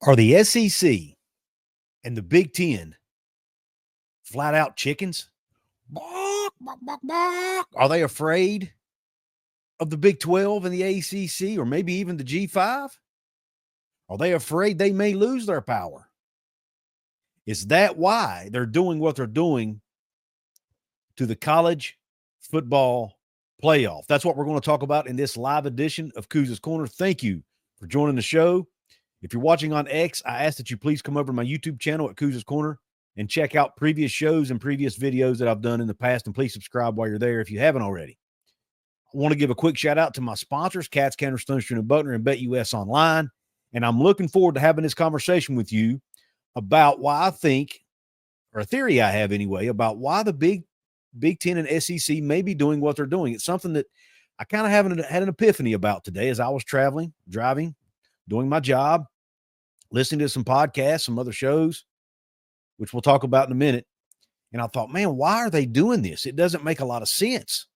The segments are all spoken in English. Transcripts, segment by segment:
Are the SEC and the Big Ten flat out chickens? Bark, bark, bark, bark. Are they afraid of the Big 12 and the ACC, or maybe even the G5? Are they afraid they may lose their power? Is that why they're doing what they're doing to the college football playoff? That's what we're going to talk about in this live edition of Couz's Corner. Thank you for joining the show. If you're watching on X, I ask that you please come over to my YouTube channel at Couz's Corner and check out previous shows and previous videos that I've done in the past, and please subscribe while you're there if you haven't already. I want to give a quick shout out to my sponsors, Cats, Cantor, Stone Street, and Buckner, and BetUS Online. And I'm looking forward to having this conversation with you about why I think, or a theory I have anyway, about why the Big Ten and SEC may be doing what they're doing. It's something that I kind of had an epiphany about today as I was driving, doing my job, listening to some podcasts, some other shows, which we'll talk about in a minute. And I thought, man, why are they doing this? It doesn't make a lot of sense.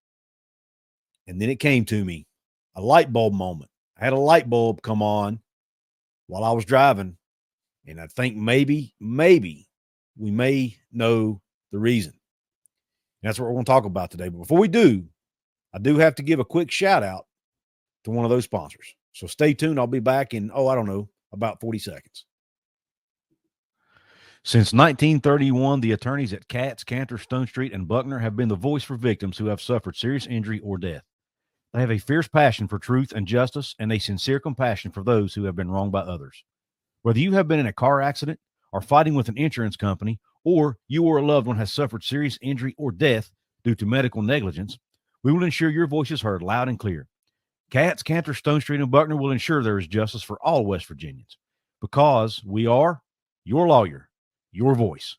And then it came to me, a light bulb moment. I had a light bulb come on while I was driving, and I think maybe we may know the reason. And that's what we're going to talk about today. But before we do, I do have to give a quick shout out to one of those sponsors. So stay tuned. I'll be back in, about 40 seconds. Since 1931, the attorneys at Cats, Cantor, Stone Street, and Buckner have been the voice for victims who have suffered serious injury or death. They have a fierce passion for truth and justice and a sincere compassion for those who have been wronged by others. Whether you have been in a car accident or fighting with an insurance company, or you or a loved one has suffered serious injury or death due to medical negligence, we will ensure your voice is heard loud and clear. Cats, Cantor, Stone Street, and Buckner will ensure there is justice for all West Virginians, because we are your lawyer, your voice.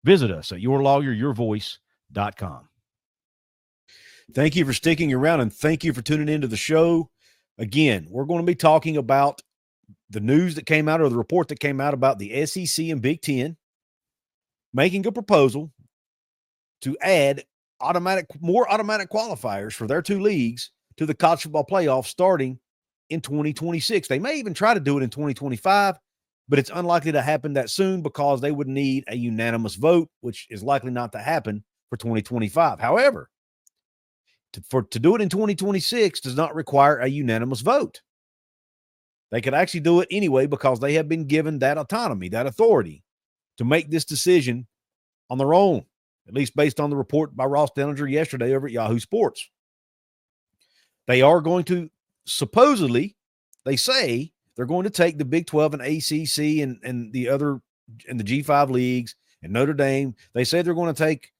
Visit us at yourlawyeryourvoice.com. Thank you for sticking around, and thank you for tuning into the show. Again, we're going to be talking about the news that came out, or the report that came out about the SEC and Big Ten making a proposal to add more automatic qualifiers for their two leagues to the college football playoff starting in 2026. They may even try to do it in 2025, but it's unlikely to happen that soon because they would need a unanimous vote, which is likely not to happen for 2025. However, to do it in 2026 does not require a unanimous vote. They could actually do it anyway because they have been given that autonomy, that authority to make this decision on their own, at least based on the report by Ross Dellinger yesterday over at Yahoo Sports. They are going to, supposedly, they say they're going to take the Big 12 and ACC and the other, and the G5 leagues and Notre Dame. They say they're going to take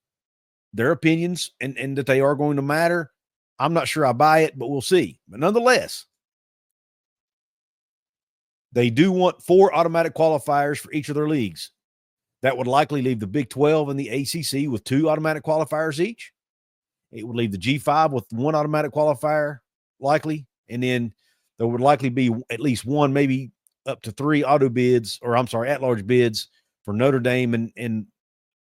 their opinions and that they are going to matter. I'm not sure I buy it, but we'll see. But nonetheless, they do want 4 automatic qualifiers for each of their leagues. That would likely leave the Big 12 and the ACC with 2 automatic qualifiers each. It would leave the G5 with 1 automatic qualifier, likely. And then there would likely be at least 1, maybe up to 3 at-large bids for Notre Dame and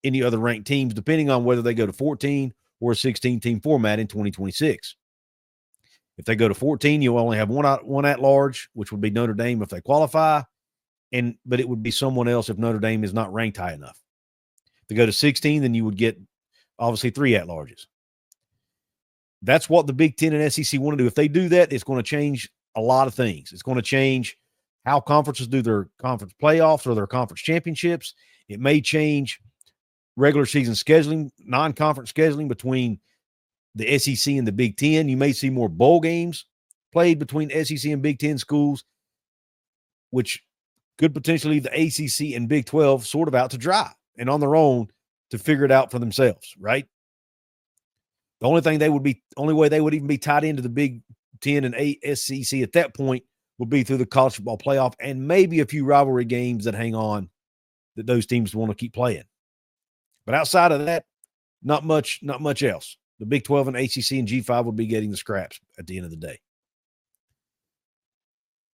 any other ranked teams, depending on whether they go to 14 or a 16-team format in 2026. If they go to 14, you'll only have one at-large, which would be Notre Dame if they qualify, but it would be someone else if Notre Dame is not ranked high enough. If they go to 16, then you would get, obviously, 3 at-larges. That's what the Big Ten and SEC want to do. If they do that, it's going to change a lot of things. It's going to change how conferences do their conference playoffs or their conference championships. It may change regular season scheduling, non-conference scheduling between the SEC and the Big Ten. You may see more bowl games played between SEC and Big Ten schools, which could potentially leave the ACC and Big 12 sort of out to dry and on their own to figure it out for themselves, right? The only way they would even be tied into the Big Ten and SEC at that point would be through the college football playoff and maybe a few rivalry games that hang on that those teams want to keep playing. But outside of that, not much else. The Big 12 and ACC and G5 would be getting the scraps at the end of the day.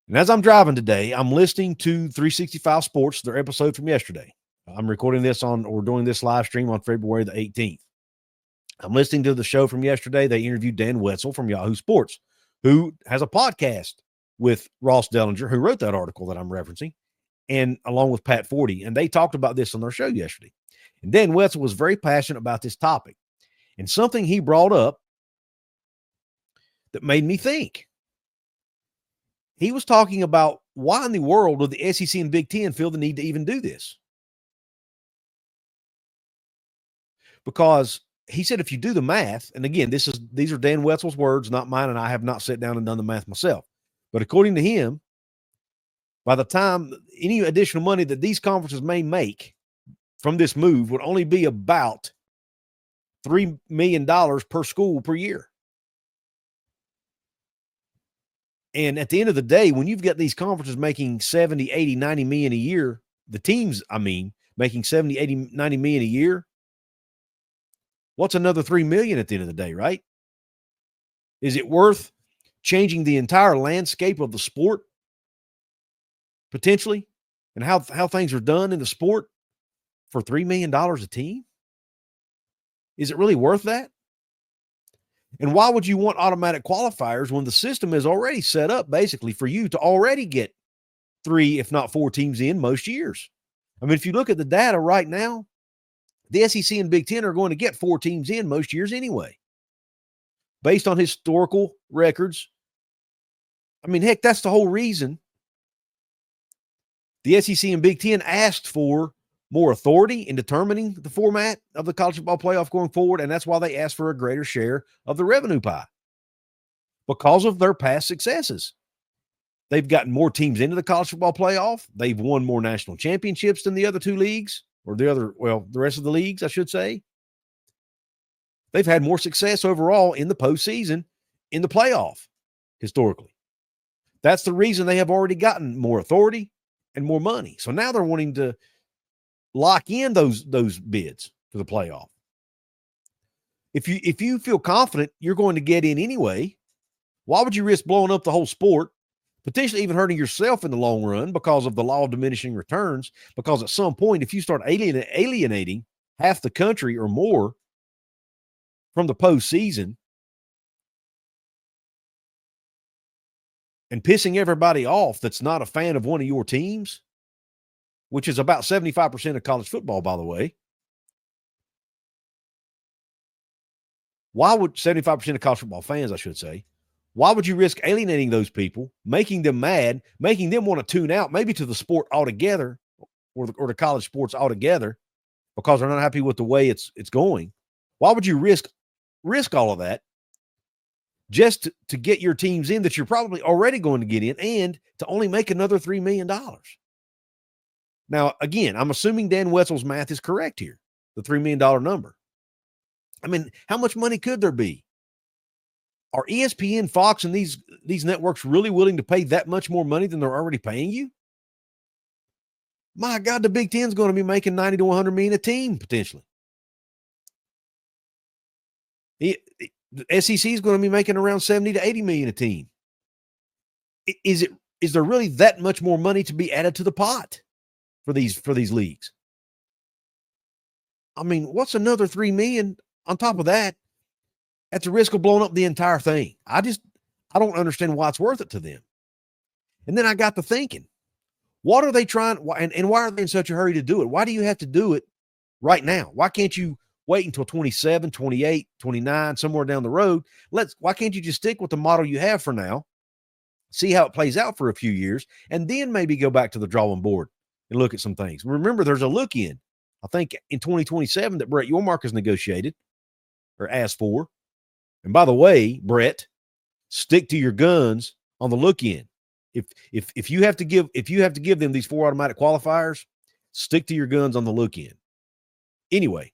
And as I'm driving today, I'm listening to 365 Sports, their episode from yesterday. I'm recording this doing this live stream on February the 18th. I'm listening to the show from yesterday. They interviewed Dan Wetzel from Yahoo Sports, who has a podcast with Ross Dellinger, who wrote that article that I'm referencing. and along with Pat Forty, and they talked about this on their show yesterday. And Dan Wetzel was very passionate about this topic. And something he brought up that made me think. He was talking about why in the world would the SEC and Big Ten feel the need to even do this? Because he said if you do the math, and again, these are Dan Wetzel's words, not mine, and I have not sat down and done the math myself. But according to him, by the time any additional money that these conferences may make from this move would only be about $3 million per school per year. And at the end of the day, when you've got these conferences making 70, 80, 90 million a year, the teams, making 70, 80, 90 million a year, what's another 3 million at the end of the day, right? Is it worth changing the entire landscape of the sport potentially and how things are done in the sport for $3 million a team? Is it really worth that? And why would you want automatic qualifiers when the system is already set up basically for you to already get 3, if not 4 teams in most years? I mean, if you look at the data right now, the SEC and Big Ten are going to get 4 teams in most years anyway, based on historical records. I mean, heck, that's the whole reason the SEC and Big Ten asked for more authority in determining the format of the college football playoff going forward, and that's why they asked for a greater share of the revenue pie because of their past successes. They've gotten more teams into the college football playoff. They've won more national championships than the other 2 leagues, or the rest of the leagues, I should say. They've had more success overall in the postseason, in the playoff, historically. That's the reason they have already gotten more authority and more money. So now they're wanting to lock in those bids for the playoff. If you feel confident you're going to get in anyway, why would you risk blowing up the whole sport, potentially even hurting yourself in the long run because of the law of diminishing returns? Because at some point, if you start alienating half the country or more from the postseason and pissing everybody off that's not a fan of one of your teams, which is about 75% of college football, by the way. Why would 75% of college football fans, I should say, why would you risk alienating those people, making them mad, making them want to tune out, maybe to the sport altogether or the college sports altogether because they're not happy with the way it's going? Why would you risk all of that just to get your teams in that you're probably already going to get in and to only make another $3 million? Now, again, I'm assuming Dan Wetzel's math is correct here, the $3 million number. I mean, how much money could there be? Are ESPN, Fox, and these networks really willing to pay that much more money than they're already paying you? My God, the Big Ten's going to be making 90 to 100 million a team, potentially. The SEC is going to be making around 70 to 80 million a team. Is there really that much more money to be added to the pot for these leagues? I mean, what's another 3 million on top of that at the risk of blowing up the entire thing? I don't understand why it's worth it to them. And then I got to thinking, what are they trying, and why are they in such a hurry to do it? Why do you have to do it right now? Why can't you wait until 27, 28, 29, somewhere down the road? Why can't you just stick with the model you have for now, see how it plays out for a few years, and then maybe go back to the drawing board and look at some things? Remember, there's a look in, I think, in 2027 that Brett Yormark has negotiated or asked for. And by the way, Brett, stick to your guns on the look in. If you have to give them these 4 automatic qualifiers, stick to your guns on the look in. Anyway,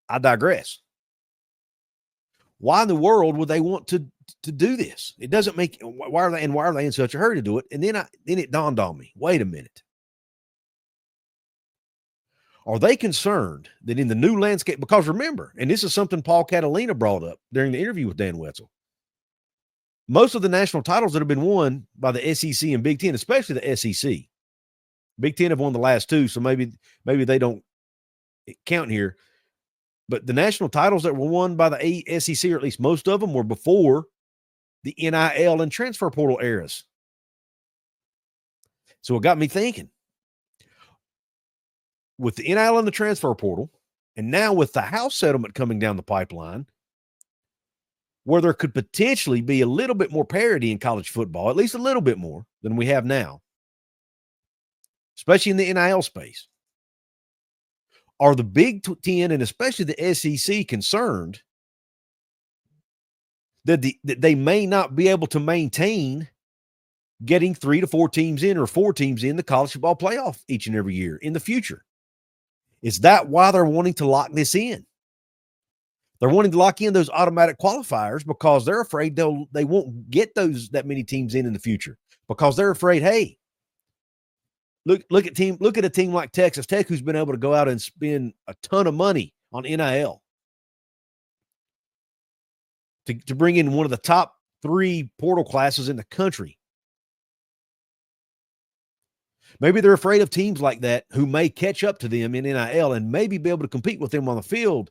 I digress. Why in the world would they want to do this? It doesn't make. Why are they in such a hurry to do it? And then it dawned on me. Wait a minute. Are they concerned that in the new landscape? Because remember, and this is something Paul Catalina brought up during the interview with Dan Wetzel, most of the national titles that have been won by the SEC and Big Ten, especially the SEC, Big Ten have won the last 2, so maybe they don't count here. But the national titles that were won by the SEC, or at least most of them, were before the NIL and transfer portal eras. So it got me thinking. With the NIL and the transfer portal, and now with the house settlement coming down the pipeline, where there could potentially be a little bit more parity in college football, at least a little bit more than we have now, especially in the NIL space. Are the Big Ten and especially the SEC concerned that they may not be able to maintain getting 3 to 4 teams in or 4 teams in the college football playoff each and every year in the future? Is that why they're wanting to lock this in? They're wanting to lock in those automatic qualifiers because they're afraid they won't get that many teams in the future, because they're afraid, hey, look at a team like Texas Tech, who's been able to go out and spend a ton of money on NIL to bring in one of the top 3 portal classes in the country. Maybe they're afraid of teams like that who may catch up to them in NIL and maybe be able to compete with them on the field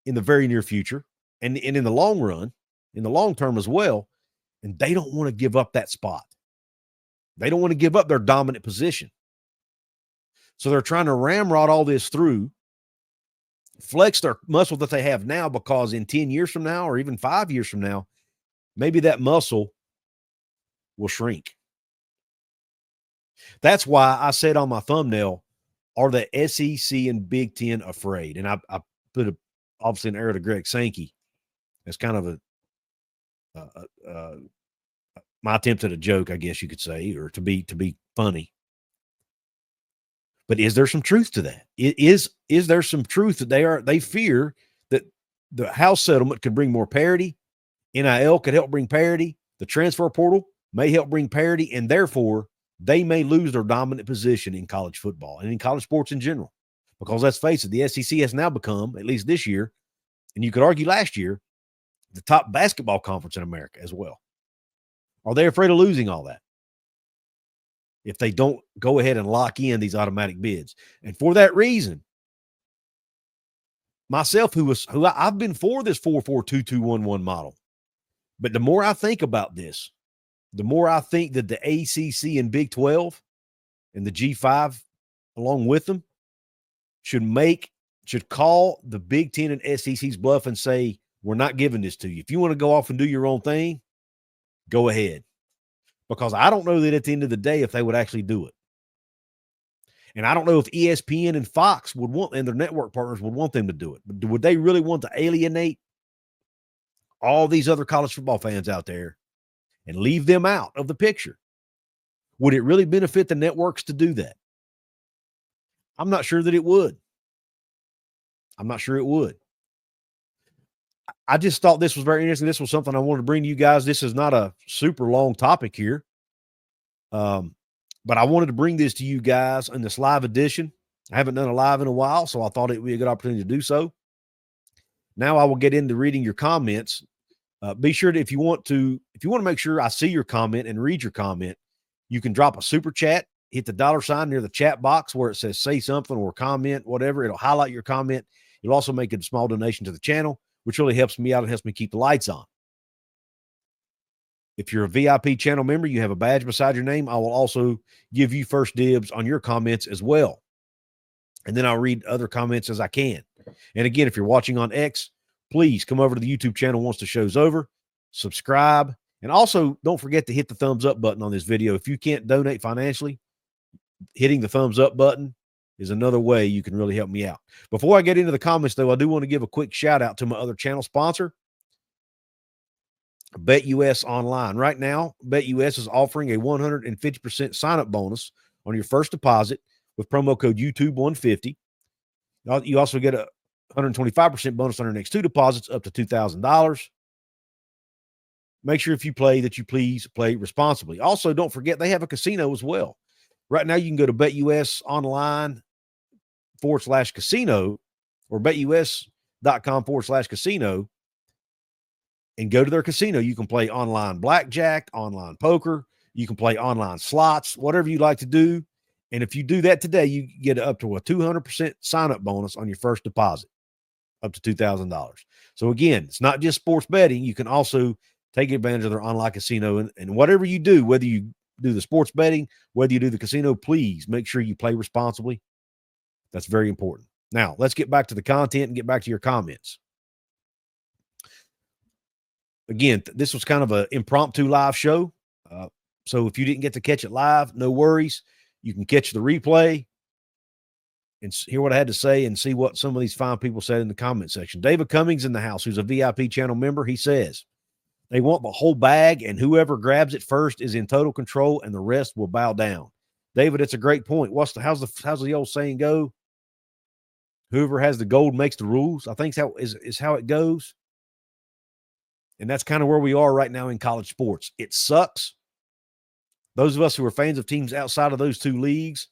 in the very near future and in the long run, in the long term as well. And they don't want to give up that spot. They don't want to give up their dominant position. So they're trying to ramrod all this through, flex their muscle that they have now, because in 10 years from now or even 5 years from now, maybe that muscle will shrink. That's why I said on my thumbnail, are the SEC and Big Ten afraid? And I put obviously an arrow to Greg Sankey as kind of my attempt at a joke, I guess you could say, or to be funny. But is there some truth to that? Is there some truth that they fear that the house settlement could bring more parity? NIL could help bring parity. The transfer portal may help bring parity, and therefore they may lose their dominant position in college football and in college sports in general. Because let's face it, the SEC has now become, at least this year, and you could argue last year, the top basketball conference in America as well. Are they afraid of losing all that if they don't go ahead and lock in these automatic bids? And for that reason, myself, who I've been for this 4-4-2-2-1-1 model, but the more I think about this, the more I think that the ACC and Big 12 and the G5 along with them should call the Big Ten and SEC's bluff and say, we're not giving this to you. If you want to go off and do your own thing, go ahead. Because I don't know that at the end of the day if they would actually do it. And I don't know if ESPN and Fox would want, and their network partners would want them to do it. But would they really want to alienate all these other college football fans out there and leave them out of the picture? Would it really benefit the networks to do that? I'm not sure that it would. I'm not sure it would. I just thought this was very interesting. This was something I wanted to bring to you guys. This is not a super long topic here. But I wanted to bring this to you guys in this live edition. I haven't done a live in a while, so I thought it would be a good opportunity to do so. Now I will get into reading your comments. Be sure to, if you want to make sure I see your comment and read your comment, you can drop a super chat, hit the $ near the chat box where it says say something or comment, whatever. It'll highlight your comment. It'll also make a small donation to the channel, which really helps me out. It helps me keep the lights on. If you're a VIP channel member, you have a badge beside your name. I will also give you first dibs on your comments as well. And then I'll read other comments as I can. And again, if you're watching on X, please come over to the YouTube channel once the show's over, subscribe, and also don't forget to hit the thumbs up button on this video. If you can't donate financially, hitting the thumbs up button is another way you can really help me out. Before I get into the comments, though, I do want to give a quick shout out to my other channel sponsor, BetUS Online. Right now, BetUS is offering a 150% sign-up bonus on your first deposit with promo code YouTube150. You also get a 125% bonus on your next 2 deposits up to $2,000. Make sure if you play that you please play responsibly. Also, don't forget they have a casino as well. Right now, you can go to BetUS Online /casino or betus.com/casino and go to their casino. You can play online blackjack, online poker. You can play online slots, whatever you like to do. And if you do that today, you get up to a 200% sign-up bonus on your first deposit, up to $2,000. So again, it's not just sports betting. You can also take advantage of their online casino. And whatever you do, whether you do the sports betting, whether you do the casino, please make sure you play responsibly. That's very important. Now, let's get back to the content and get back to your comments. Again, this was kind of an impromptu live show. So if you didn't get to catch it live, no worries. You can catch the replay and hear what I had to say and see what some of these fine people said in the comment section. David Cummings in the house, who's a VIP channel member, he says, they want the whole bag, and whoever grabs it first is in total control, and the rest will bow down. David, it's a great point. How's the old saying go? Whoever has the gold makes the rules. I think is how it goes. And that's kind of where we are right now in college sports. It sucks. Those of us who are fans of teams outside of those two leagues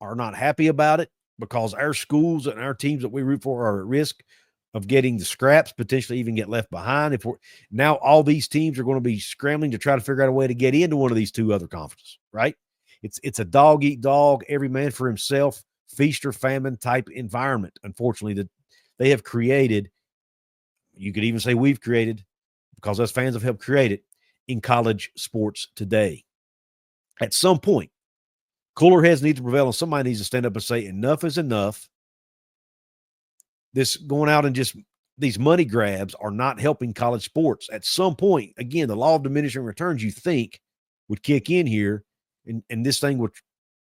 are not happy about it because our schools and our teams that we root for are at risk of getting the scraps, potentially even get left behind. Now all these teams are going to be scrambling to try to figure out a way to get into one of these two other conferences, right? It's a dog eat dog, every man for himself, feast or famine type environment, unfortunately, that they have created. You could even say we've created, because us fans have helped create it, in college sports today. At some point, cooler heads need to prevail, and somebody needs to stand up and say, enough is enough. This going out and just these money grabs are not helping college sports. At some point, again, the law of diminishing returns you think would kick in here, and this thing would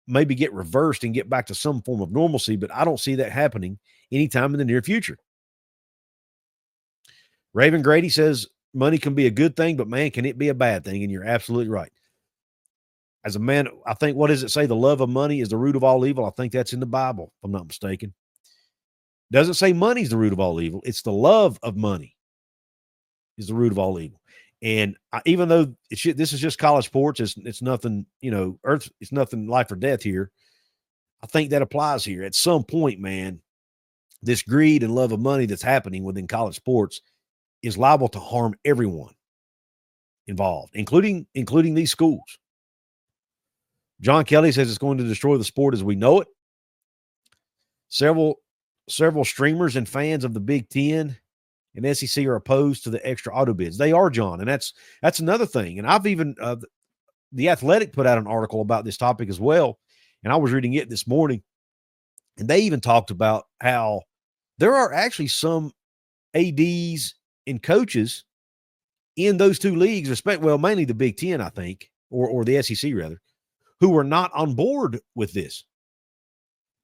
maybe get reversed and get back to some form of normalcy, but I don't see that happening anytime in the near future. Raven Grady says money can be a good thing, but man, can it be a bad thing? And you're absolutely right. As a man, I think, what does it say? The love of money is the root of all evil. I think that's in the Bible, if I'm not mistaken. Doesn't say money is the root of all evil. It's the love of money is the root of all evil. And even though this is just college sports, it's nothing, it's nothing life or death here. I think that applies here. At some point, man, this greed and love of money that's happening within college sports is liable to harm everyone involved, including these schools. John Kelly says it's going to destroy the sport as we know it. Several streamers and fans of the Big Ten and SEC are opposed to the extra auto bids. They are, John, and that's another thing. And I've even The Athletic put out an article about this topic as well, and I was reading it this morning, and they even talked about how there are actually some ADs and coaches in those two leagues, mainly the Big Ten, I think, or the SEC rather, who are not on board with this.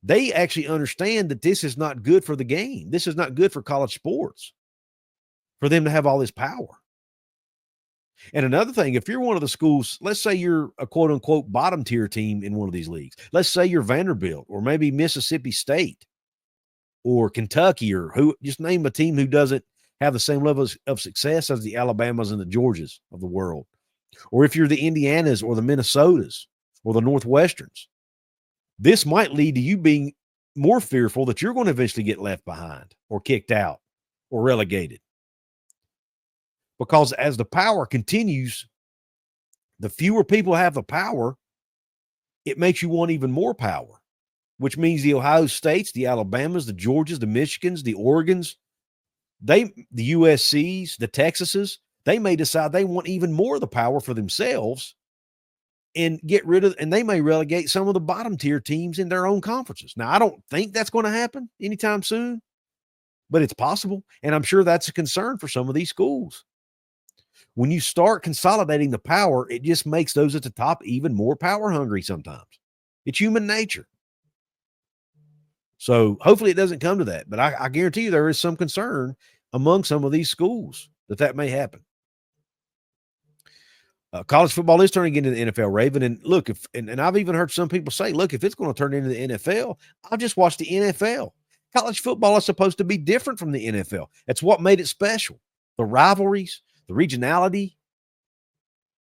They actually understand that this is not good for the game. This is not good for college sports, for them to have all this power. And another thing, if you're one of the schools, let's say you're a quote unquote bottom tier team in one of these leagues. Let's say you're Vanderbilt or maybe Mississippi State or Kentucky, or just name a team who doesn't have the same level of success as the Alabamas and the Georgias of the world. Or if you're the Indianas or the Minnesotas or the Northwesterns, this might lead to you being more fearful that you're going to eventually get left behind or kicked out or relegated. Because as the power continues, the fewer people have the power, it makes you want even more power, which means the Ohio States, the Alabamas, the Georgias, the Michigans, the Oregons, the USCs, the Texases, they may decide they want even more of the power for themselves and they may relegate some of the bottom tier teams in their own conferences. Now, I don't think that's going to happen anytime soon, but it's possible. And I'm sure that's a concern for some of these schools. When you start consolidating the power, it just makes those at the top even more power hungry sometimes. It's human nature. So hopefully it doesn't come to that, but I guarantee you there is some concern among some of these schools that may happen. College football is turning into the NFL, Raven. And look, and I've even heard some people say, look, if it's going to turn into the NFL, I'll just watch the NFL. College football is supposed to be different from the NFL. That's what made it special. The rivalries, the regionality,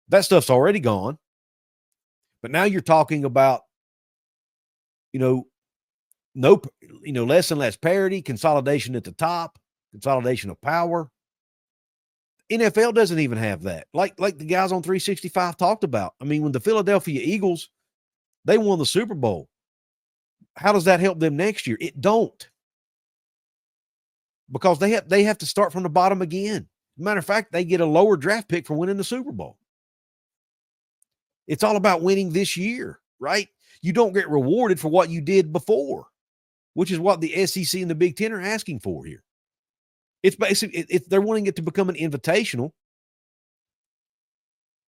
that stuff's already gone. But now you're talking about, less and less parity, consolidation at the top, consolidation of power. NFL doesn't even have that. Like the guys on 365 talked about. I mean, when the Philadelphia Eagles, they won the Super Bowl. How does that help them next year? It don't. Because they have to start from the bottom again. Matter of fact, they get a lower draft pick for winning the Super Bowl. It's all about winning this year, right? You don't get rewarded for what you did before, which is what the SEC and the Big Ten are asking for here. It's basically, they're wanting it to become an invitational,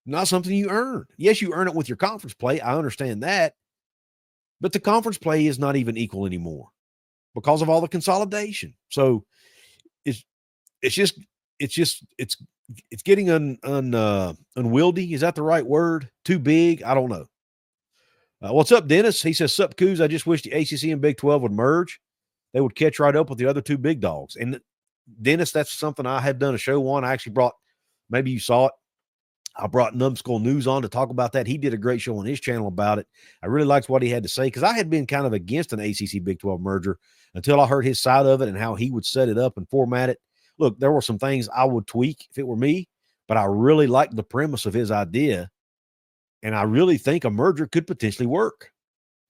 not something you earn. Yes, you earn it with your conference play. I understand that. But the conference play is not even equal anymore because of all the consolidation. So it's getting unwieldy. Is that the right word? Too big? I don't know. What's up, Dennis? He says, "Sup, Couz. I just wish the ACC and Big 12 would merge. They would catch right up with the other two big dogs." And Dennis, that's something I have done a show on. I actually brought, maybe you saw it, I brought Numbskull News on to talk about that. He did a great show on his channel about it. I really liked what he had to say because I had been kind of against an ACC Big 12 merger until I heard his side of it and how he would set it up and format it. Look, there were some things I would tweak if it were me, but I really liked the premise of his idea, and I really think a merger could potentially work.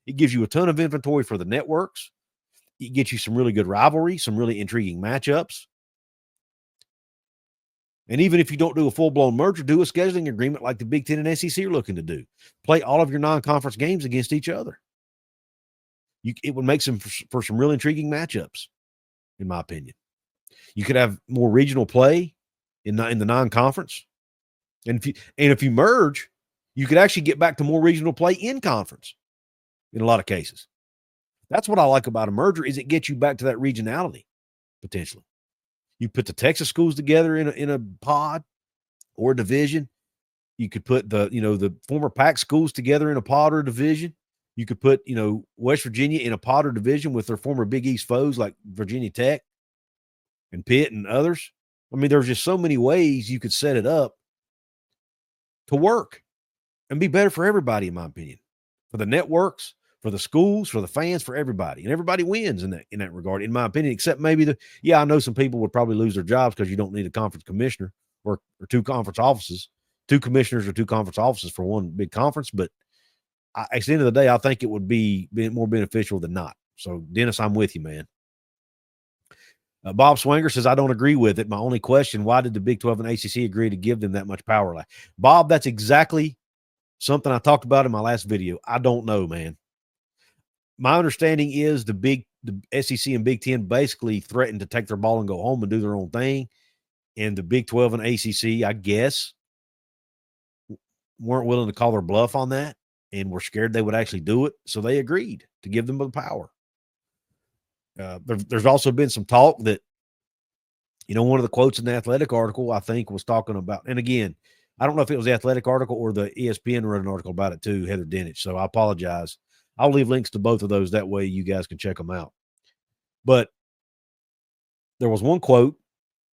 It gives you a ton of inventory for the networks. It gets you some really good rivalry, some really intriguing matchups. And even if you don't do a full-blown merger, do a scheduling agreement like the Big Ten and SEC are looking to do. Play all of your non-conference games against each other. It would make for some real intriguing matchups, in my opinion. You could have more regional play in the non-conference. And if you merge, you could actually get back to more regional play in conference in a lot of cases. That's what I like about a merger is it gets you back to that regionality, potentially. You put the Texas schools together in a pod or a division. You could put the former PAC schools together in a pod or a division. You could put, West Virginia in a pod or division with their former Big East foes like Virginia Tech and Pitt and others. I mean, there's just so many ways you could set it up to work and be better for everybody, in my opinion, for the networks, for the schools, for the fans, for everybody. And everybody wins in that regard, in my opinion, except maybe I know some people would probably lose their jobs because you don't need a conference commissioner or two conference offices, two commissioners or two conference offices for one big conference. But at the end of the day, I think it would be more beneficial than not. So, Dennis, I'm with you, man. Bob Swanger says, "I don't agree with it. My only question, why did the Big 12 and ACC agree to give them that much power?" Bob, that's exactly something I talked about in my last video. I don't know, man. My understanding is the SEC and Big 10 basically threatened to take their ball and go home and do their own thing. And the Big 12 and ACC, I guess, weren't willing to call their bluff on that and were scared they would actually do it. So they agreed to give them the power. There's also been some talk that, one of the quotes in the Athletic article, I think, was talking about, and again, I don't know if it was the Athletic article or the ESPN wrote an article about it too, Heather Dinich. So I apologize. I'll leave links to both of those. That way you guys can check them out. But there was one quote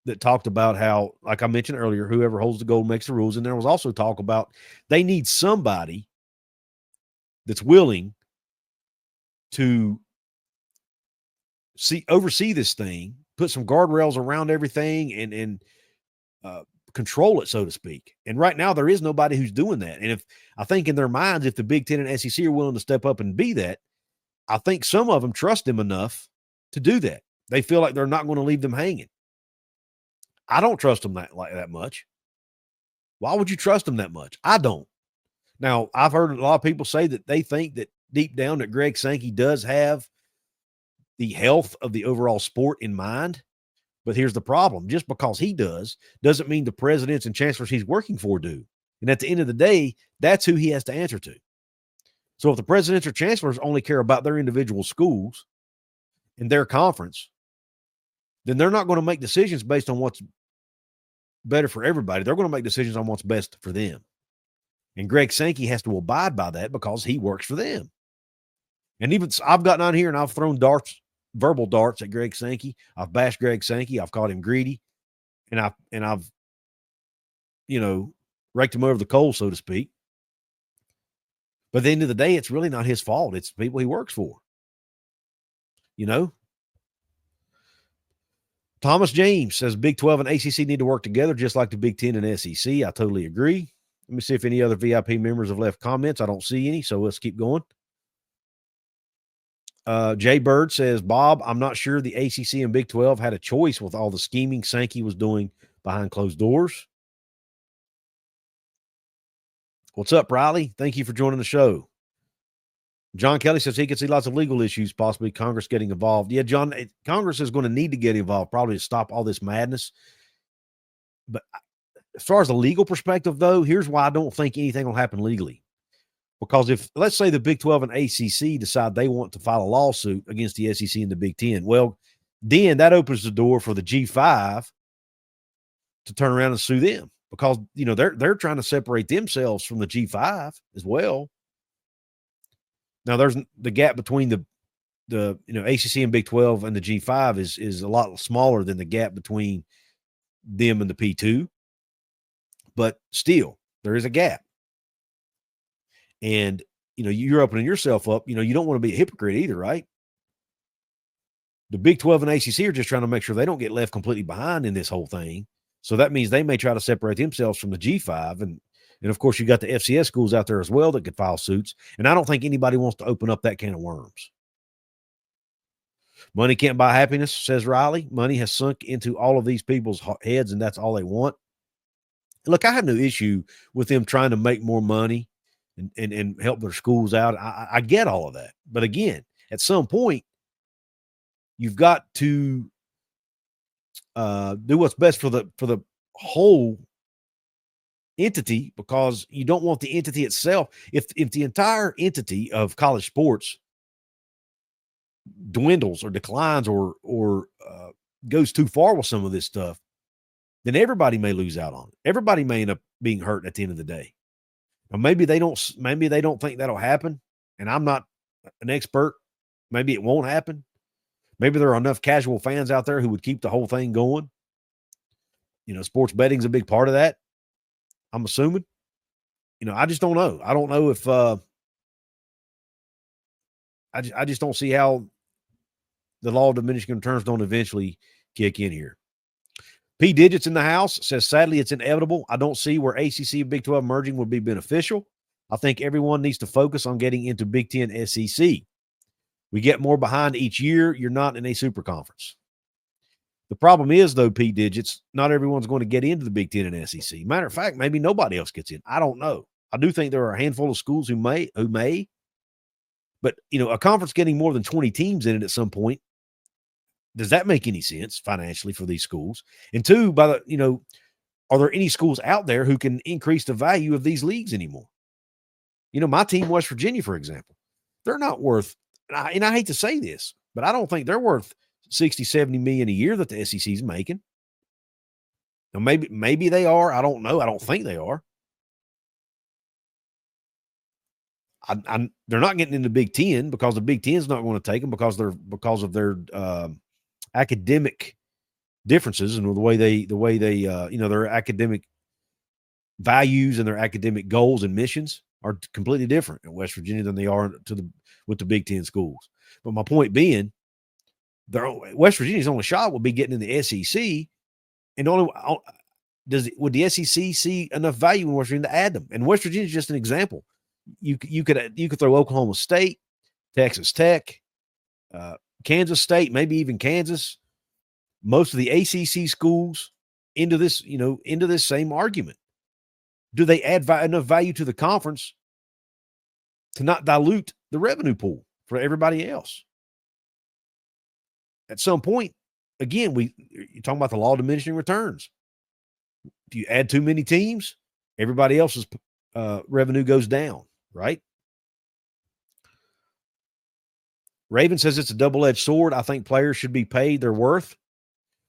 that talked about how, like I mentioned earlier, whoever holds the gold makes the rules. And there was also talk about they need somebody that's willing to oversee this thing, put some guardrails around everything and control it, so to speak. And right now there is nobody who's doing that. And I think in their minds, if the Big Ten and SEC are willing to step up and be that, I think some of them trust them enough to do that. They feel like they're not going to leave them hanging. I don't trust them that much. Why would you trust them that much? I don't. Now, I've heard a lot of people say that they think that deep down that Greg Sankey does have the health of the overall sport in mind. But here's the problem. Just because he doesn't mean the presidents and chancellors he's working for do. And at the end of the day, that's who he has to answer to. So if the presidents or chancellors only care about their individual schools and their conference, then they're not going to make decisions based on what's better for everybody. They're going to make decisions on what's best for them. And Greg Sankey has to abide by that because he works for them. And even I've gotten on here and I've thrown verbal darts at Greg Sankey. I've bashed Greg Sankey. I've called him greedy. And I've raked him over the coals, so to speak. But at the end of the day, it's really not his fault. It's the people he works for. Thomas James says Big 12 and ACC need to work together just like the Big 10 and SEC. I totally agree. Let me see if any other VIP members have left comments. I don't see any, so let's keep going. Jay Bird says, Bob, I'm not sure the ACC and Big 12 had a choice with all the scheming Sankey was doing behind closed doors. What's up, Riley? Thank you for joining the show. John Kelly says he can see lots of legal issues, possibly Congress getting involved. Yeah, John, Congress is going to need to get involved probably to stop all this madness. But as far as the legal perspective, though, here's why I don't think anything will happen legally. Because if, let's say, the Big 12 and ACC decide they want to file a lawsuit against the SEC and the Big 10, well, then that opens the door for the G5 to turn around and sue them because, you know, they're trying to separate themselves from the G5 as well. Now, there's the gap between the ACC and Big 12 and the G5 is a lot smaller than the gap between them and the P2. But still, there is a gap. And, you know, you're opening yourself up. You know, you don't want to be a hypocrite either, right? The Big 12 and ACC are just trying to make sure they don't get left completely behind in this whole thing. So that means they may try to separate themselves from the G5. And of course, you got the FCS schools out there as well that could file suits. And I don't think anybody wants to open up that can of worms. Money can't buy happiness, says Riley. Money has sunk into all of these people's heads, and that's all they want. Look, I have no issue with them trying to make more money and help their schools out. I get all of that. But again, at some point, you've got to do what's best for the whole entity, because you don't want the entity itself. If the entire entity of college sports dwindles or declines or goes too far with some of this stuff, then everybody may lose out on it. Everybody may end up being hurt at the end of the day. Now, maybe they don't think that'll happen, and I'm not an expert. Maybe it won't happen. Maybe there are enough casual fans out there who would keep the whole thing going. You know, sports betting's a big part of that, I'm assuming. You know, I just don't know. I don't know if I just don't see how the law of diminishing returns don't eventually kick in here. P. Digits in the house says, sadly, it's inevitable. I don't see where ACC and Big 12 merging would be beneficial. I think everyone needs to focus on getting into Big 10 SEC. We get more behind each year. You're not in a super conference. The problem is, though, P. Digits, not everyone's going to get into the Big 10 and SEC. Matter of fact, maybe nobody else gets in. I don't know. I do think there are a handful of schools who may. But, you know, a conference getting more than 20 teams in it at some point, does that make any sense financially for these schools? And two, are there any schools out there who can increase the value of these leagues anymore? You know, my team, West Virginia, for example, they're not worth, and I hate to say this, but I don't think they're worth 60, 70 million a year that the SEC is making. Now, maybe they are. I don't know. I don't think they are. They're not getting into Big 10 because the Big 10 is not going to take them because of their academic differences and the way they their academic values and their academic goals and missions are completely different in West Virginia than they are with the Big 10 schools. But my point being, West Virginia's only shot will be getting in the SEC, and would the SEC see enough value in West Virginia to add them? And West Virginia is just an example. You could throw Oklahoma State, Texas Tech, Kansas State, maybe even Kansas, most of the ACC schools into this same argument. Do they add enough value to the conference to not dilute the revenue pool for everybody else? At some point, again, you're talking about the law of diminishing returns. If you add too many teams, everybody else's revenue goes down, right? Raven says it's a double-edged sword. I think players should be paid their worth.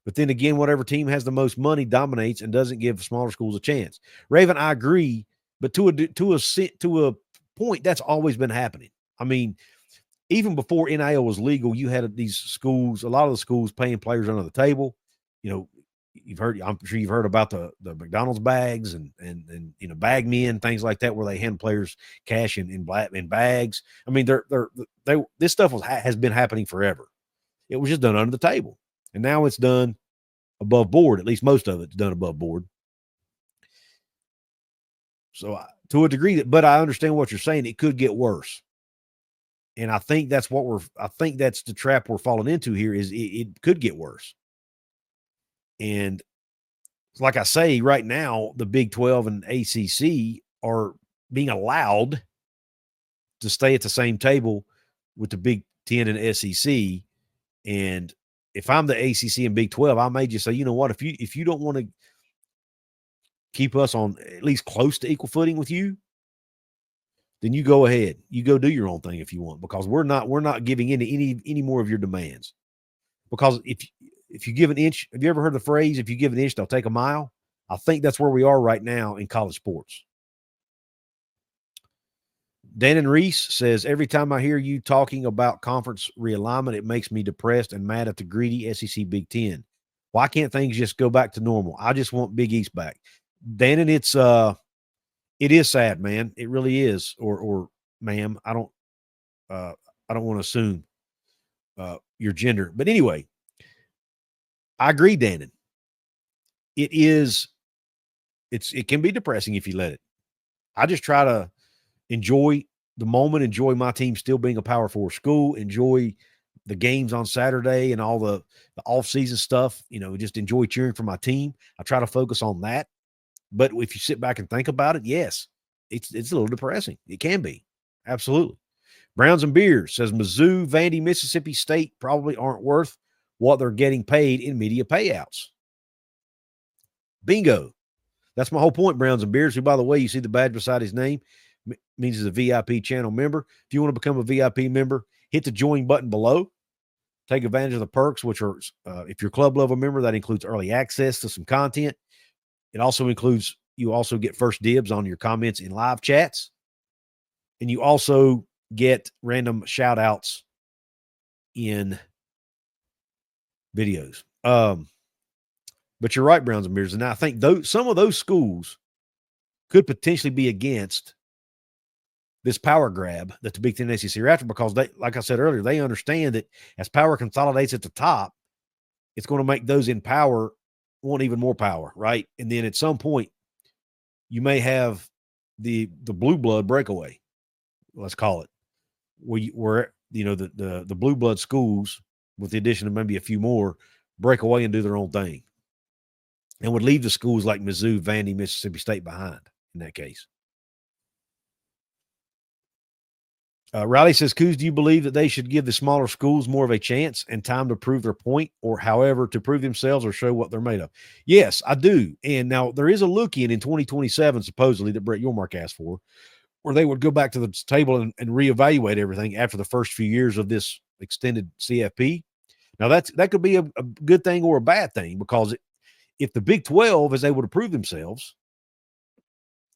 But then again, whatever team has the most money dominates and doesn't give smaller schools a chance. Raven, I agree, but to a point, that's always been happening. I mean, even before NIL was legal, you had these schools, a lot of the schools paying players under the table. You know, I'm sure you've heard about the McDonald's bags and bag men, things like that, where they hand players cash in bags. I mean, this stuff has been happening forever. It was just done under the table. And now it's done above board. At least most of it's done above board. So to a degree, but I understand what you're saying. It could get worse. And I think that's the trap we're falling into here is it could get worse. And like I say, right now, the Big 12 and ACC are being allowed to stay at the same table with the Big Ten and SEC. And if I'm the ACC and Big 12, I may just say, you know what, if you don't want to keep us on at least close to equal footing with you, then you go ahead. You go do your own thing if you want, because we're not giving in to any more of your demands. Because if you give an inch, have you ever heard the phrase, if you give an inch, they'll take a mile? I think that's where we are right now in college sports. Dan and Reese says, every time I hear you talking about conference realignment, it makes me depressed and mad at the greedy SEC Big Ten. Why can't things just go back to normal? I just want Big East back. Dan, and it is sad, man. It really is. Or ma'am, I don't want to assume your gender. But anyway, I agree, Dannon. It can be depressing if you let it. I just try to enjoy the moment, enjoy my team still being a Power 4 school, enjoy the games on Saturday and all the off-season stuff, just enjoy cheering for my team. I try to focus on that. But if you sit back and think about it, yes, it's a little depressing. It can be. Absolutely. Browns and Beers says Mizzou, Vandy, Mississippi State probably aren't worth what they're getting paid in media payouts. Bingo. That's my whole point, Browns and Beers, who, by the way, you see the badge beside his name, means he's a VIP channel member. If you want to become a VIP member, hit the join button below. Take advantage of the perks, which are, if you're a club level member, that includes early access to some content. It also includes, you also get first dibs on your comments in live chats. And you also get random shout outs in videos. But you're right, Browns and Bears. And I think some of those schools could potentially be against this power grab that the Big Ten and SEC are after, because they, like I said earlier, they understand that as power consolidates at the top, it's going to make those in power want even more power, right? And then at some point, you may have the blue blood breakaway, let's call it, where the blue blood schools, with the addition of maybe a few more, break away and do their own thing, and would leave the schools like Mizzou, Vandy, Mississippi State behind in that case. Riley says, Couz, do you believe that they should give the smaller schools more of a chance and time to prove their point, or however to prove themselves or show what they're made of? Yes, I do. And now there is a look-in 2027, supposedly, that Brett Yormark asked for, where they would go back to the table and reevaluate everything after the first few years of this extended CFP. Now, that could be a good thing or a bad thing, because if the Big 12 is able to prove themselves,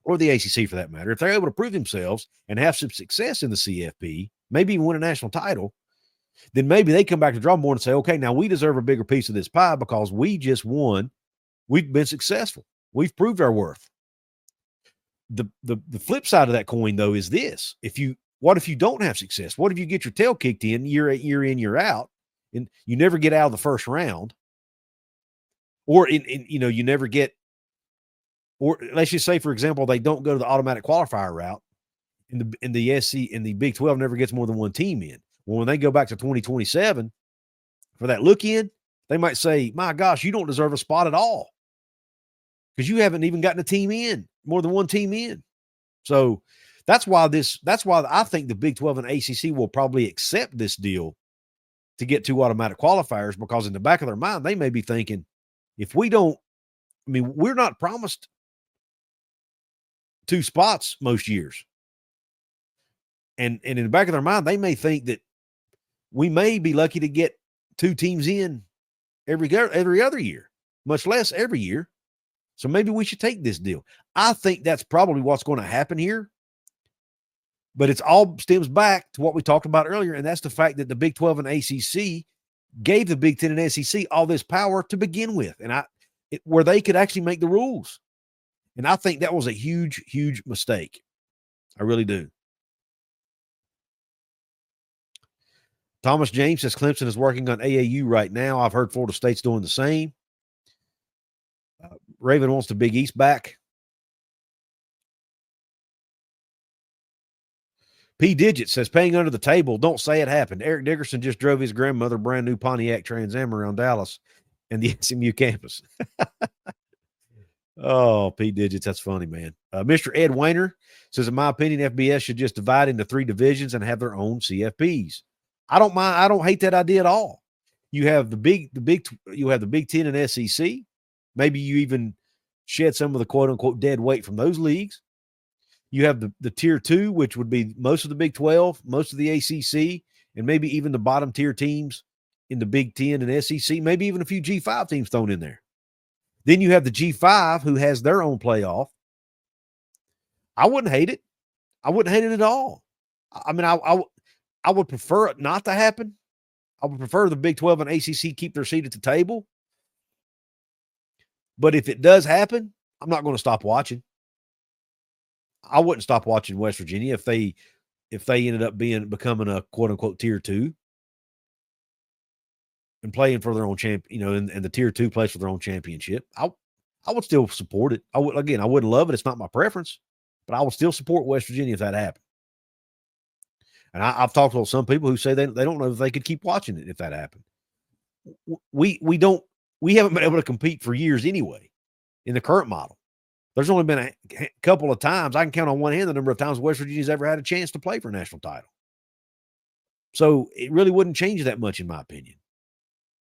or the ACC for that matter, if they're able to prove themselves and have some success in the CFP, maybe even win a national title, then maybe they come back to draw more and say, okay, now we deserve a bigger piece of this pie because we just won. We've been successful. We've proved our worth. The flip side of that coin, though, is this. What if you don't have success? What if you get your tail kicked in, year in, year out, and you never get out of the first round? Or you never get, or let's just say, for example, they don't go to the automatic qualifier route, and the SC and the Big 12 never gets more than one team in. Well, when they go back to 2027 for that look in, they might say, my gosh, you don't deserve a spot at all, because you haven't even gotten a team in, more than one team in. So that's why I think the Big 12 and ACC will probably accept this deal to get 2 automatic qualifiers, because in the back of their mind, they may be thinking, if we don't, we're not promised 2 spots most years. And in the back of their mind, they may think that we may be lucky to get 2 teams in every other year, much less every year. So maybe we should take this deal. I think that's probably what's going to happen here. But it's all stems back to what we talked about earlier, and that's the fact that the Big 12 and ACC gave the Big 10 and SEC all this power to begin with, and where they could actually make the rules. And I think that was a huge, huge mistake. I really do. Thomas James says Clemson is working on AAU right now. I've heard Florida State's doing the same. Raven wants the Big East back. P. Digit says, paying under the table, don't say it happened. Eric Dickerson just drove his grandmother a brand new Pontiac Trans Am around Dallas and the SMU campus. Oh, Pete Digits, that's funny, man. Mr. Ed Weiner says, in my opinion, FBS should just divide into 3 divisions and have their own CFPs. I don't mind. I don't hate that idea at all. You have you have the Big Ten and SEC. Maybe you even shed some of the quote unquote dead weight from those leagues. You have the tier 2, which would be most of the Big 12, most of the ACC, and maybe even the bottom tier teams in the Big Ten and SEC, maybe even a few G5 teams thrown in there. Then you have the G5 who has their own playoff. I wouldn't hate it. I wouldn't hate it at all. I mean, I would prefer it not to happen. I would prefer the Big 12 and ACC keep their seat at the table. But if it does happen, I'm not going to stop watching. I wouldn't stop watching West Virginia if they ended up becoming a quote unquote tier 2 and playing for their own champion, and the tier 2 plays for their own championship. I would still support it. I wouldn't love it. It's not my preference, but I would still support West Virginia if that happened. And I've talked to some people who say they don't know if they could keep watching it if that happened. We haven't been able to compete for years anyway in the current model. There's only been a couple of times, I can count on one hand the number of times West Virginia's ever had a chance to play for a national title. So it really wouldn't change that much, in my opinion.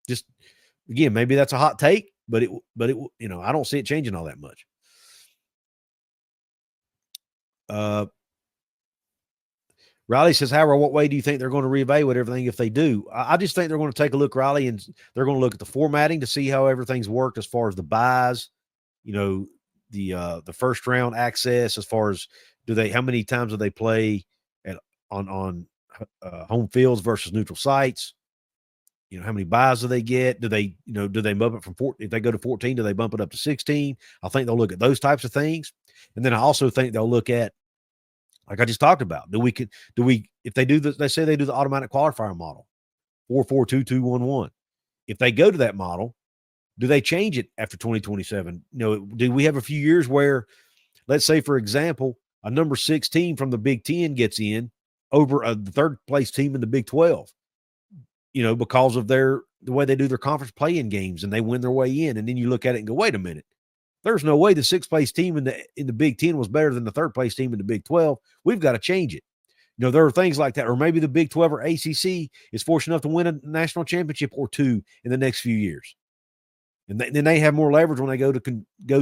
Just, again, maybe that's a hot take, but it I don't see it changing all that much. Riley says, however, what way do you think they're going to reevaluate everything if they do? I just think they're going to take a look, Riley, and they're going to look at the formatting to see how everything's worked as far as the buys, the first round access, as far as how many times do they play on home fields versus neutral sites? How many buys do they get? Do they bump it from 14? If they go to 14, do they bump it up to 16? I think they'll look at those types of things. And then I also think they'll look at, like I just talked about, if they do they say they do the automatic qualifier model, 4-4-2-2-1-1. If they go to that model, do they change it after 2027? Do we have a few years where, let's say, for example, a number 6 team from the Big Ten gets in over the third place team in the Big 12, because of the way they do their conference play-in games and they win their way in. And then you look at it and go, wait a minute. There's no way the 6th place team in the Big Ten was better than the 3rd place team in the Big 12. We've got to change it. There are things like that. Or maybe the Big 12 or ACC is fortunate enough to win a national championship or 2 in the next few years. And then they have more leverage when they go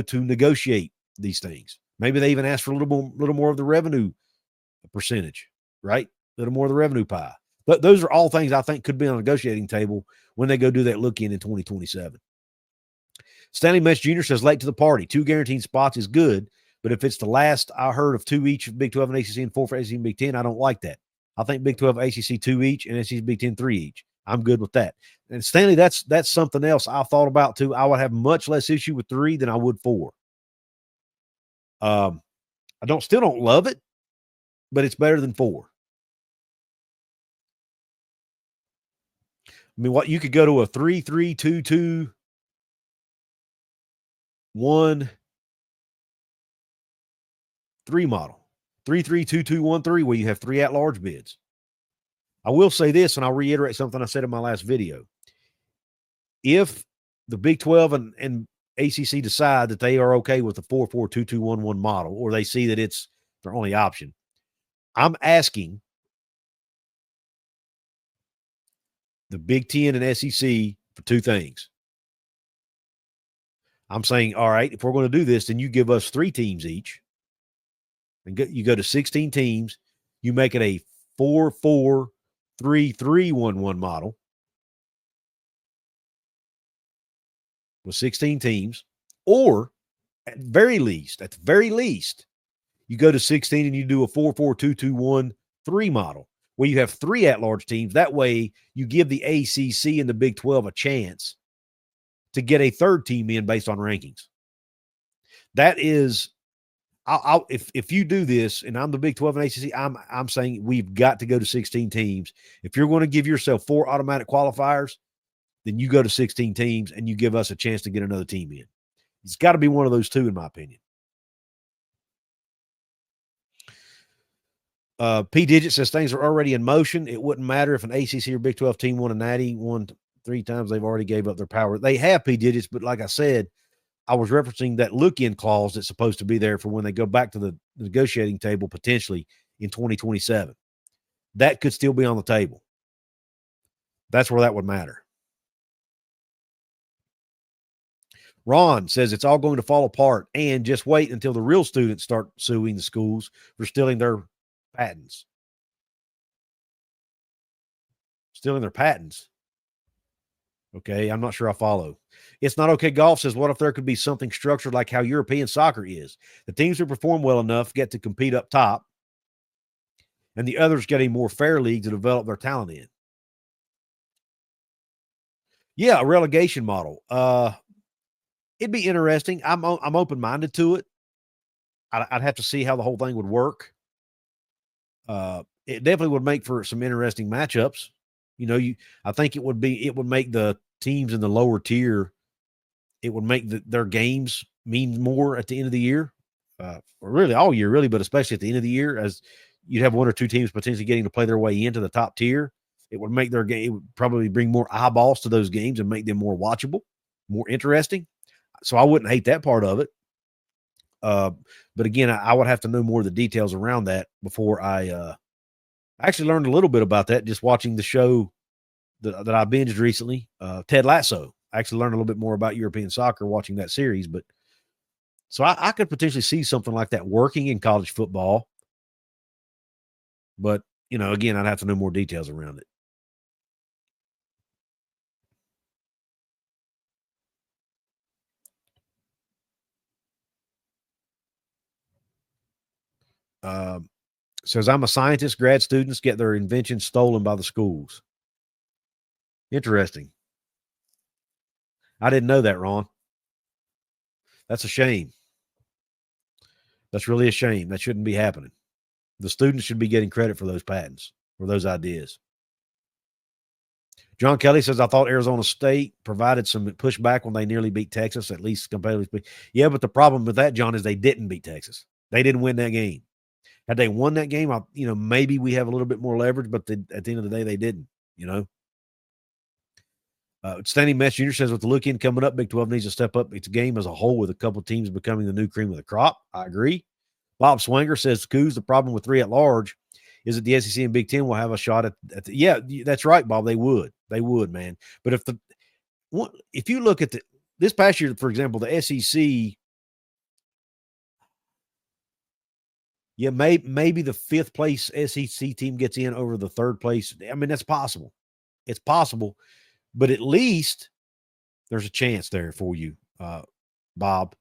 to negotiate these things. Maybe they even ask for a little more of the revenue percentage, right? A little more of the revenue pie. But those are all things I think could be on a negotiating table when they go do that look in 2027. Stanley Metz Jr. says, late to the party. 2 guaranteed spots is good, but if it's the last I heard of 2 each of Big 12 and ACC and 4 for ACC and Big 10, I don't like that. I think Big 12, ACC 2 each, and SEC Big 10 3 each. I'm good with that. And Stanley, that's something else I've thought about too. I would have much less issue with 3 than I would 4. I still don't love it, but it's better than 4. I mean, you could go to a 3-3-2-2-1-3 model, 3-3-2-2-1-3, where you have 3 at-large bids. I will say this, and I'll reiterate something I said in my last video. If the Big 12 and ACC decide that they are okay with the 4-4-2-2-1-1 model, or they see that it's their only option, I'm asking the Big 10 and SEC for 2 things. I'm saying, all right, if we're going to do this, then you give us 3 teams each, and you go to 16 teams. You make it a 4-4-3-3-1-1 model with 16 teams, or at the very least, you go to 16 and you do a 4-4-2-2-1-3 model where you have 3 at-large teams. That way you give the ACC and the Big 12 a chance to get a 3rd team in based on rankings. That is, if you do this, and I'm the Big 12 and ACC, I'm saying we've got to go to 16 teams. If you're going to give yourself 4 automatic qualifiers, then you go to 16 teams and you give us a chance to get another team in. It's got to be one of those 2, in my opinion. P. Digit says things are already in motion. It wouldn't matter if an ACC or Big 12 team won a natty 3 times. They've already gave up their power. They have, P. Digits, but like I said, I was referencing that look-in clause that's supposed to be there for when they go back to the negotiating table potentially in 2027. That could still be on the table. That's where that would matter. Ron says it's all going to fall apart, and just wait until the real students start suing the schools for stealing their patents. Stealing their patents. Okay, I'm not sure I follow. It's Not Okay Golf says, what if there could be something structured like how European soccer is? The teams who perform well enough get to compete up top, and the others get a more fair league to develop their talent in. Yeah, a relegation model. It'd be interesting. I'm open-minded to it. I'd have to see how the whole thing would work. It definitely would make for some interesting matchups. You know, I think it would make the teams in the lower tier, it would make their games mean more at the end of the year, or really all year, really, but especially at the end of the year, as you'd have one or two teams potentially getting to play their way into the top tier. It would make their game, it would probably bring more eyeballs to those games and make them more watchable, more interesting. So I wouldn't hate that part of it. But again, I would have to know more of the details around that before I actually learned a little bit about that just watching the show that I binged recently, Ted Lasso. I actually learned a little bit more about European soccer watching that series. But so I could potentially see something like that working in college football. But, you know, again, I'd have to know more details around it. Says, I'm a scientist. Grad students get their inventions stolen by the schools. Interesting. I didn't know that, Ron. That's a shame. That's really a shame. That shouldn't be happening. The students should be getting credit for those patents, for those ideas. John Kelly says, I thought Arizona State provided some pushback when they nearly beat Texas, at least competitively. Yeah, but the problem with that, John, is they didn't beat Texas. They didn't win that game. Had they won that game, maybe we have a little bit more leverage, but at the end of the day, they didn't, Stanley Metz Jr. says, with the look-in coming up, Big 12 needs to step up its game as a whole with a couple of teams becoming the new cream of the crop. I agree. Bob Swanger says, Couz, the problem with 3 at large is that the SEC and Big 10 will have a shot at yeah, that's right, Bob. They would, man. But if you look at this past year, for example, the SEC, yeah, maybe the 5th place SEC team gets in over the 3rd place. I mean, that's possible. It's possible, but at least there's a chance there for you, Bob,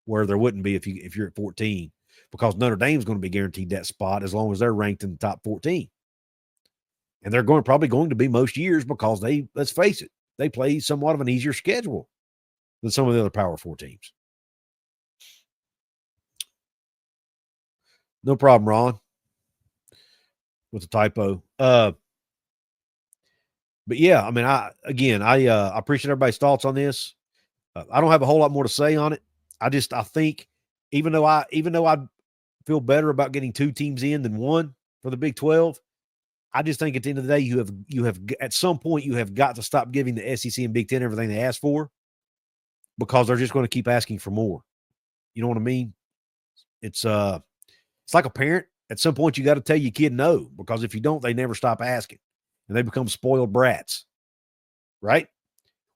where there wouldn't be if you're at 14, because Notre Dame's going to be guaranteed that spot as long as they're ranked in the top 14. And they're probably going to be most years because let's face it, they play somewhat of an easier schedule than some of the other Power 4 teams. No problem, Ron, with the typo. But yeah, I mean, I appreciate everybody's thoughts on this. I don't have a whole lot more to say on it. I think even though I feel better about getting 2 teams in than 1 for the Big 12, I just think at the end of the day, you have at some point you have got to stop giving the SEC and Big 10 everything they ask for, because they're just going to keep asking for more. You know what I mean? It's like a parent. At some point, you got to tell your kid no, because if you don't, they never stop asking, and they become spoiled brats, right?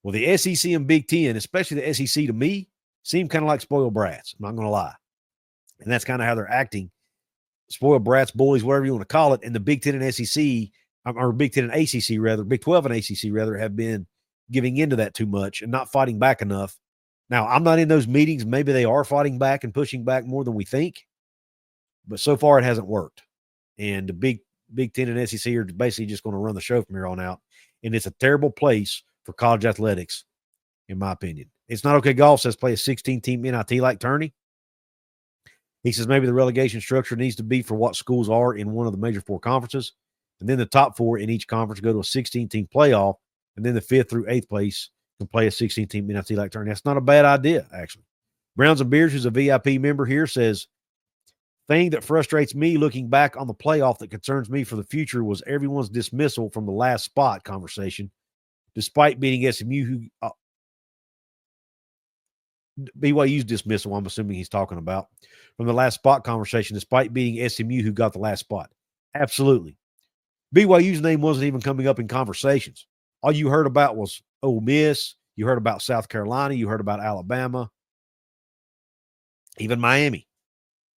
Well, the SEC and Big 10, especially the SEC, to me, seem kind of like spoiled brats. I'm not going to lie. And that's kind of how they're acting. Spoiled brats, bullies, whatever you want to call it. And the Big 10 and SEC, or Big 10 and ACC rather, Big 12 and ACC rather, have been giving into that too much and not fighting back enough. Now, I'm not in those meetings. Maybe they are fighting back and pushing back more than we think. But so far, it hasn't worked. And the Big 10 and SEC are basically just going to run the show from here on out. And it's a terrible place for college athletics, in my opinion. It's Not Okay Golf says play a 16-team NIT-like tourney. He says maybe the relegation structure needs to be for what schools are in one of the major 4 conferences. And then the top 4 in each conference go to a 16-team playoff. And then the 5th through 8th place can play a 16-team NIT-like tourney. That's not a bad idea, actually. Browns and Beers, who's a VIP member here, says, thing that frustrates me looking back on the playoff that concerns me for the future was everyone's dismissal from the last spot conversation, despite beating SMU, BYU's dismissal, I'm assuming he's talking about, from the last spot conversation, despite beating SMU, who got the last spot. Absolutely. BYU's name wasn't even coming up in conversations. All you heard about was Ole Miss. You heard about South Carolina. You heard about Alabama, even Miami.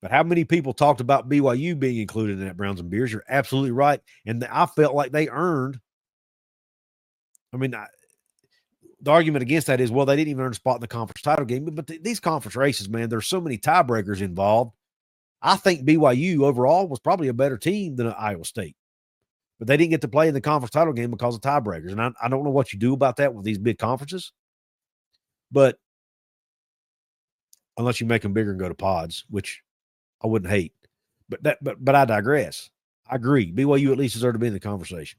But how many people talked about BYU being included in that Browns and Beers? You're absolutely right. And I felt like they earned. I mean, the argument against that is, well, they didn't even earn a spot in the conference title game. But these conference races, man, there's so many tiebreakers involved. I think BYU overall was probably a better team than Iowa State. But they didn't get to play in the conference title game because of tiebreakers. And I don't know what you do about that with these big conferences. But unless you make them bigger and go to pods, which I wouldn't hate. But I digress. I agree. BYU at least deserve to be in the conversation.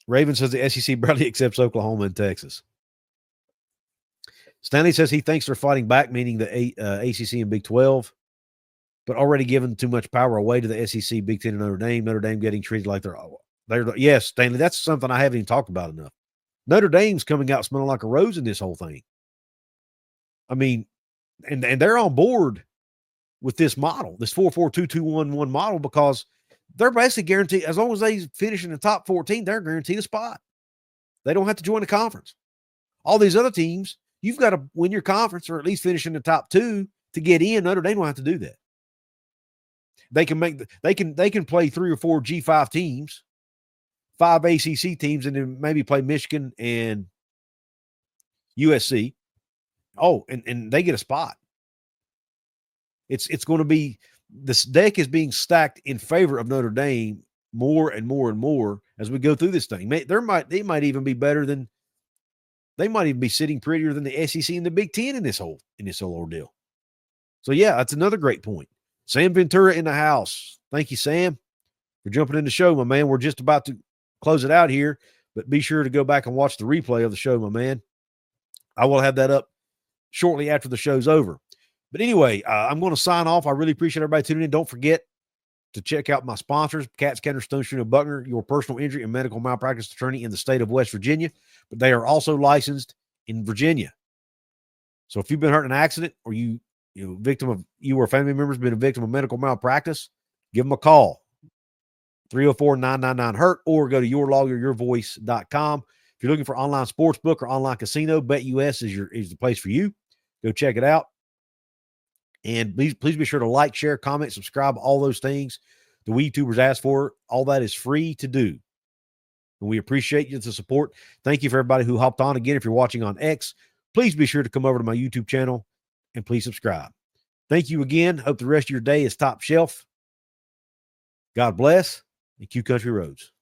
Raven says the SEC barely accepts Oklahoma and Texas. Stanley says he thinks they're fighting back, meaning the ACC and Big 12, but already given too much power away to the SEC, Big 10, and Notre Dame. Notre Dame getting treated like they're yes, Stanley, that's something I haven't even talked about enough. Notre Dame's coming out smelling like a rose in this whole thing. I mean, and they're on board with this model, this 4-4-2-2-1-1 model, because they're basically guaranteed, as long as they finish in the top 14, they're guaranteed a spot. They don't have to join the conference. All these other teams, you've got to win your conference or at least finish in the top 2 to get in. Notre Dame don't have to do that. They can play 3 or 4 G5 teams, 5 ACC teams, and then maybe play Michigan and USC. Oh, and they get a spot. It's going to be, this deck is being stacked in favor of Notre Dame more and more and more as we go through this thing. They might even be better than, they might even be sitting prettier than the SEC and the Big 10 in this whole ordeal. So yeah, that's another great point. Sam Ventura in the house. Thank you, Sam, for jumping in the show, my man. We're just about to close it out here, but be sure to go back and watch the replay of the show, my man. I will have that up shortly after the show's over. But anyway, I'm going to sign off. I really appreciate everybody tuning in. Don't forget to check out my sponsors, Katz, Cantor, Stone Street, and Buckner, your personal injury and medical malpractice attorney in the state of West Virginia. But they are also licensed in Virginia. So if you've been hurt in an accident, or you or a family member has been a victim of medical malpractice, give them a call. 304-999-HURT, or go to yourlawyeryourvoice.com. If you're looking for online sportsbook or online casino, BetUS is the place for you. Go check it out. And please be sure to like, share, comment, subscribe, all those things the YouTubers ask for. All that is free to do. And we appreciate you, the support. Thank you for everybody who hopped on. Again, if you're watching on X, please be sure to come over to my YouTube channel and please subscribe. Thank you again. Hope the rest of your day is top shelf. God bless, and Q Country Roads.